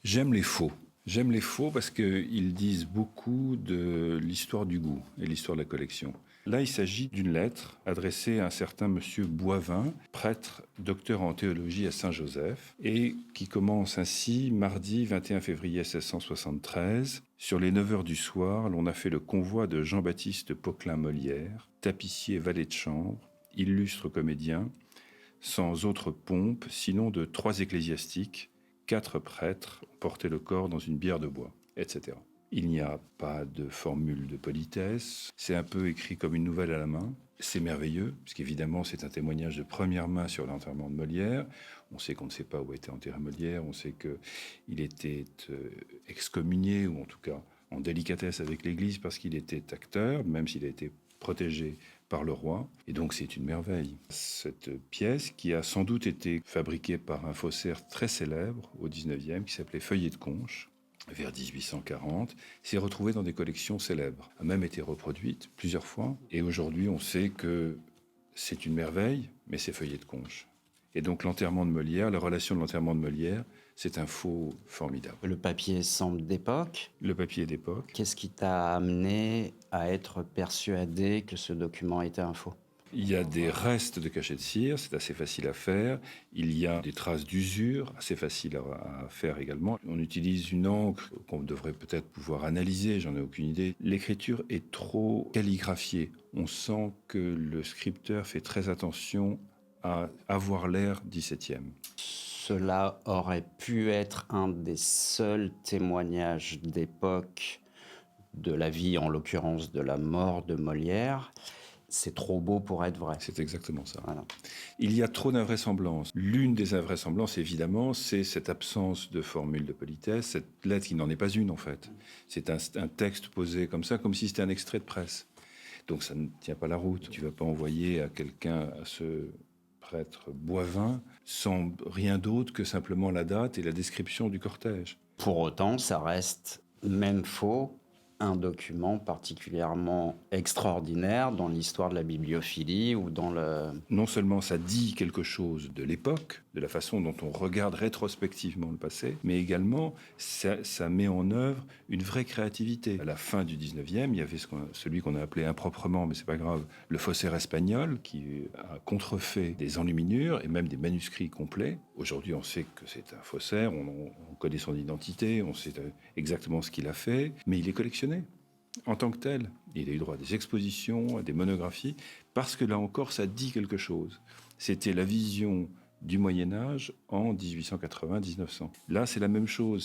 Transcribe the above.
J'aime les faux. J'aime les faux parce qu'ils disent beaucoup de l'histoire du goût et l'histoire de la collection. Là, il s'agit d'une lettre adressée à un certain monsieur Boivin, prêtre, docteur en théologie à Saint-Joseph, et qui commence ainsi, mardi 21 février 1673. Sur les 9 heures du soir, l'on a fait le convoi de Jean-Baptiste Poquelin-Molière, tapissier valet de chambre, illustre comédien, sans autre pompe, sinon de 3 ecclésiastiques, 4 prêtres ont porté le corps dans une bière de bois, etc. Il n'y a pas de formule de politesse, c'est un peu écrit comme une nouvelle à la main. C'est merveilleux, parce qu'évidemment c'est un témoignage de première main sur l'enterrement de Molière. On sait qu'on ne sait pas où était enterré Molière, on sait qu'il était excommunié, ou en tout cas en délicatesse avec l'Église parce qu'il était acteur, même s'il a été protégé par le roi. Et donc c'est une merveille. Cette pièce, qui a sans doute été fabriquée par un faussaire très célèbre au 19e, qui s'appelait Feuillet de Conche, vers 1840, s'est retrouvée dans des collections célèbres, a même été reproduite plusieurs fois. Et aujourd'hui, on sait que c'est une merveille, mais c'est Feuillet de Conche. Et donc l'enterrement de Molière, la relation de l'enterrement de Molière, c'est un faux formidable. Le papier semble d'époque. Le papier d'époque. Qu'est-ce qui t'a amené à être persuadé que ce document était un faux ? Il y a des restes de cachets de cire, c'est assez facile à faire. Il y a des traces d'usure, assez faciles à faire également. On utilise une encre qu'on devrait peut-être pouvoir analyser, j'en ai aucune idée. L'écriture est trop calligraphiée. On sent que le scripteur fait très attention à avoir l'air 17e. Cela aurait pu être un des seuls témoignages d'époque de la vie, en l'occurrence de la mort de Molière. C'est trop beau pour être vrai. C'est exactement ça. Voilà. Il y a trop d'invraisemblances. L'une des invraisemblances, évidemment, c'est cette absence de formule de politesse, cette lettre qui n'en est pas une, en fait. C'est un texte posé comme ça, comme si c'était un extrait de presse. Donc ça ne tient pas la route. Tu ne vas pas envoyer à quelqu'un, à ce prêtre Boivin, sans rien d'autre que simplement la date et la description du cortège. Pour autant, ça reste, même faux, un document particulièrement extraordinaire dans l'histoire de la bibliophilie ou dans le... Non seulement ça dit quelque chose de l'époque, de la façon dont on regarde rétrospectivement le passé, mais également ça met en œuvre une vraie créativité. À la fin du 19e, il y avait celui qu'on a appelé improprement, mais c'est pas grave, le faussaire espagnol, qui a contrefait des enluminures et même des manuscrits complets. Aujourd'hui, on sait que c'est un faussaire, on connaît son identité, on sait exactement ce qu'il a fait, mais il est collectionné en tant que tel. Il a eu droit à des expositions, à des monographies, parce que là encore, ça dit quelque chose. C'était la vision du Moyen-Âge en 1880-1900. Là, c'est la même chose.